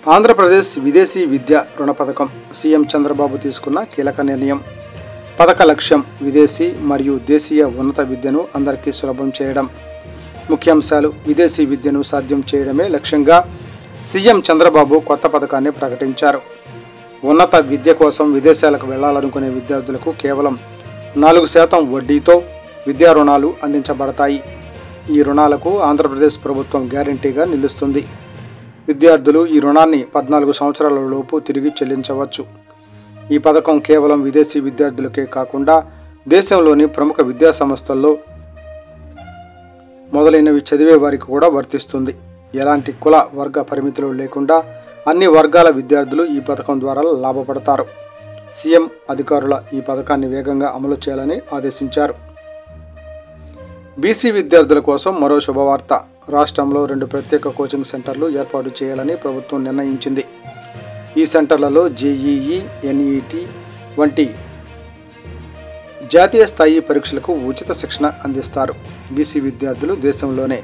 ఆంధ్రప్రదేశ్ విదేశీ విద్య రుణ పథకం సీఎం చంద్రబాబు తీసుకున్న కీలక నిర్ణయం. పథక లక్ష్యం విదేశీ మరియు దేశీయ ఉన్నత విద్యను అందరికీ సులభం చేయడం. ముఖ్యాంశాలు: విదేశీ విద్యను సాధ్యం చేయడమే లక్ష్యంగా సీఎం చంద్రబాబు కొత్త పథకాన్ని ప్రకటించారు. ఉన్నత విద్య కోసం విదేశాలకు వెళ్లాలనుకునే విద్యార్థులకు కేవలం 4% వడ్డీతో విద్యా రుణాలు అందించబడతాయి. ఈ రుణాలకు ఆంధ్రప్రదేశ్ ప్రభుత్వం గ్యారంటీగా నిలుస్తుంది. విద్యార్థులు ఈ రుణాన్ని 14 సంవత్సరాల లోపు తిరిగి చెల్లించవచ్చు. ఈ పథకం కేవలం విదేశీ విద్యార్థులకే కాకుండా దేశంలోని ప్రముఖ విద్యా సంస్థల్లో మొదలైనవి చదివే వారికి కూడా వర్తిస్తుంది. ఎలాంటి కుల వర్గ పరిమితులు లేకుండా అన్ని వర్గాల విద్యార్థులు ఈ పథకం ద్వారా లాభపడతారు. సీఎం అధికారుల ఈ పథకాన్ని వేగంగా అమలు చేయాలని ఆదేశించారు. బీసీ విద్యార్థుల కోసం మరో శుభవార్త. రాష్ట్రంలో 2 ప్రత్యేక కోచింగ్ సెంటర్లు ఏర్పాటు చేయాలని ప్రభుత్వం నిర్ణయించింది. ఈ సెంటర్లలో జేఈఈ, ఎన్ఈటీ వంటి జాతీయ స్థాయి పరీక్షలకు ఉచిత శిక్షణ అందిస్తారు. బీసీ విద్యార్థులు దేశంలోనే